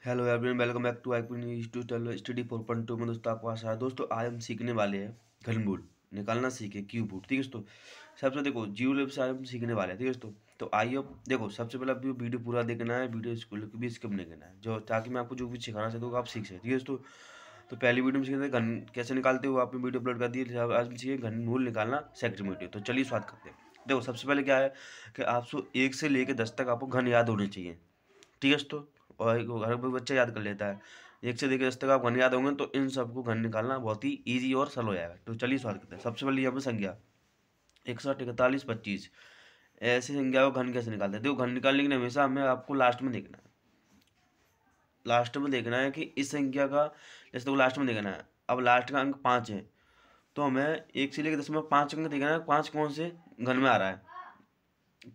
Hello everyone, welcome back to IP study 4.2 में। दोस्तों आपको आशा है। दोस्तों आज हम सीखने वाले हैं घनमूल निकालना सीखे क्यूब रूट। ठीक है दोस्तों, सबसे देखो जीरो लेवल से आज हम सीखने वाले हैं। ठीक है दोस्तों, तो आइए देखो सबसे पहले आपको वीडियो पूरा देखना है, वीडियो स्कूल भी स्किप नहीं करना है, जो ताकि मैं आपको जो भी सिखाना चाहता हूँ आप सीख सकें। ठीक है दोस्तों, तो पहली वीडियो में सीखे थे घन कैसे निकालते हो, आपने वीडियो अपलोड कर दी। आज हम सीखे घनमूल निकालना सेकंड वीडियो। तो चलिए स्वाद करते हैं। देखो सबसे पहले क्या है कि आपको 1 से लेकर 10 तक आपको घन याद होने चाहिए। ठीक है दोस्तों, और हर कोई बच्चा याद कर लेता है। 1 से लेकर 10 तक आप घन याद होंगे तो इन सबको घन निकालना बहुत ही ईजी और सरल हो जाएगा। तो चलिए स्वागत करते हैं। सबसे पहले यहाँ पे संख्या 61, 41, 25 ऐसी संख्या को घन कैसे निकालते हैं। देखो घन निकालने के लिए हमेशा हमें आपको लास्ट में देखना है। लास्ट में देखना है कि इस संख्या का, जैसे तो लास्ट में देखना है। अब लास्ट का अंक 5 है तो हमें 1 से लेकर 10 में 5 अंक देखना है। 5 कौन से घन में आ रहा है।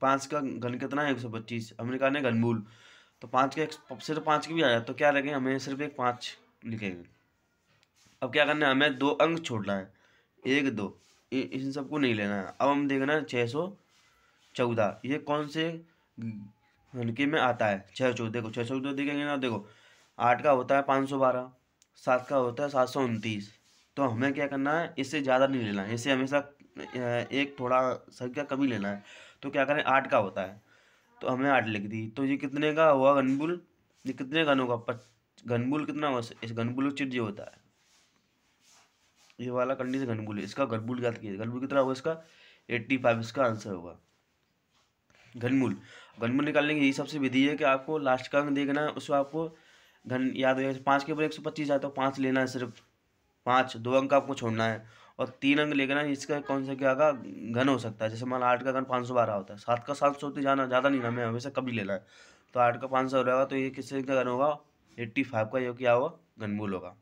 5 का घन कितना है 125। हम निकालने हैं घनमूल। तो 5 के सिर्फ 5 की भी आ जाए तो क्या लगे, हमें सिर्फ एक 5 लिखेंगे। अब क्या करना है, हमें 2 अंक छोड़ना है, 1 2 इन सबको नहीं लेना है। अब हम देखना है 614 ये कौन से घनके में आता है। 614 देखो 614 देखेंगे ना, देखो 8 का होता है 512, 7 का होता है 729। तो हमें क्या करना है, इससे ज़्यादा नहीं लेना है, इससे हमेशा एक थोड़ा संख्या कम ही लेना है। तो क्या करें, 8 का होता है तो हमें 8 लिख दी। तो ये कितने का हुआ घनमूल, ये कितने घनों का घनमूल कितना हुआ, इस घनमूल चिट जो होता है ये वाला कंडीशन घनमूल है, इसका घनमूल याद कीजिए। घनमूल कितना होगा इसका 85, इसका आंसर होगा घनमूल। घनमूल निकालने की यही सबसे विधि है कि आपको लास्ट का अंक देखना है, उसको आपको घन याद हो। 5 के ऊपर 125 आता है तो 5 लेना है, सिर्फ 5, 2 अंक आपको छोड़ना है और 3 अंक लेना है। इसका कौन सा क्या का घन हो सकता है। जैसे मान 8 का घन 512 होता है, 7 का 700 जाना ज़्यादा नहीं, हमें हमेशा कभी लेना है। तो 8 का 500 रहेगा तो ये किससे का घन होगा 85 का, ये क्या होगा घनमूल होगा।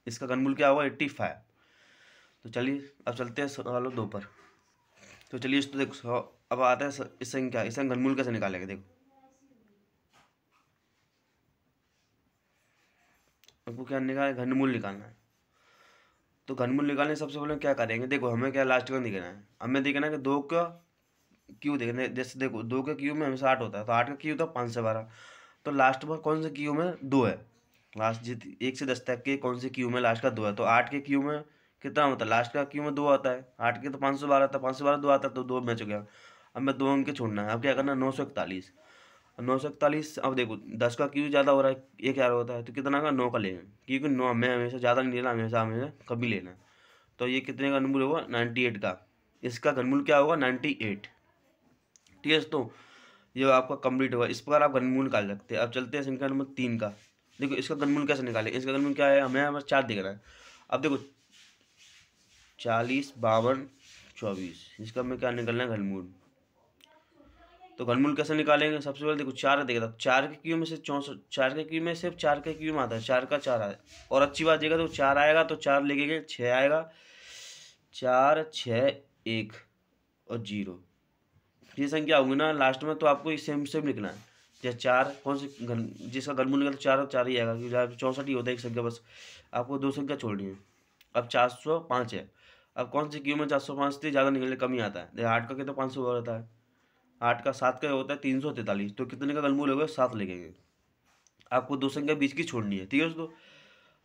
इसका घनमूल क्या होगा 85। तो चलिए अब चलते हैं सवाल 2 पर। तो चलिए इस तो देखो अब आता है इस संख्या, इसका घनमूल कैसे निकालेंगे। देखो आपको क्या निकालना है, घनमूल निकालना है। तो घनमूल निकालने सबसे पहले क्या करेंगे, देखो हमें क्या लास्ट का देखना है। हमें देखना है कि 2 का क्यू देखना है। जैसे देखो 2 के क्यू में हमेशा 8 होता है तो 8 का क्यू होता है 512। तो लास्ट में कौन से क्यू में 2 है, लास्ट 1 से 10 तक के कौन से क्यू में लास्ट का 2 है। तो 8 के क्यू में कितना होता है, लास्ट का क्यू में 2 आता है। 8 के तो 512 आता है, 512 2 आता है तो 2 मैच हो गया। अब मैं 2 अंक के छोड़ना है। अब क्या करना है 941। 941 अब देखो 10 का क्यू ज़्यादा हो रहा है, ये क्या होता है तो कितना का 9 का लेंगे, क्योंकि 9 हमें हमेशा ज़्यादा नहीं लेना, हमेशा हमें कभी लेना है। तो ये कितने का घनमूल होगा 98 का, इसका घनमूल क्या होगा 98। ठीक है दोस्तों, ये आपका कंप्लीट होगा। इस प्रकार आप घनमूल निकाल सकते हैं। अब चलते हैं संख्या नंबर 3 का। देखो इसका घनमूल कैसे निकालें, इसका घनमूल क्या है, हमें 4 देखना है। अब देखो 40, 52, 24 इसका हमें क्या निकलना है घनमूल। तो घनमूल कैसे निकालेंगे, सबसे पहले देखो 4 देखा था, 4 के क्यू में से 64, 4 के क्यू में सिर्फ 4 के क्यू में आता है, 4 का 4 आया। और अच्छी बात देखा तो 4 आएगा तो 4 लिखेंगे, 6 आएगा 4 6 1 और 0। ये संख्या होगी ना लास्ट में तो आपको सेम सेम लिखना है। जैसे 4 कौन से घन, जिसका घनमूल निकला तो 4 और 4 ही आएगा, क्योंकि 64 ही होता है एक संख्या, बस आपको 2 संख्या छोड़नी है। अब 405 है। अब कौन सी क्यू में 405 थी, ज़्यादा निकलने कम ही आता है। 8 का कितना 500 होता है, 8 का 7 का होता है 343। तो कितने का घनमूल होगा 7 लिखेंगे। आपको 2 संख्या बीच की छोड़नी है। ठीक है दोस्तों,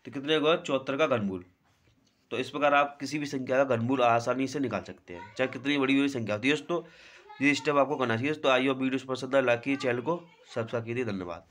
तो कितने होगा 74 का घनमूल। तो इस प्रकार आप किसी भी संख्या का घनमूल आसानी से निकाल सकते हैं, चाहे कितनी बड़ी बड़ी संख्या होती है दोस्तों। ये स्टेप आपको करना चाहिए। तो आइए वीडियो पसंद है लाइक कीजिए, चैनल को सब्सक्राइब कीजिए। धन्यवाद।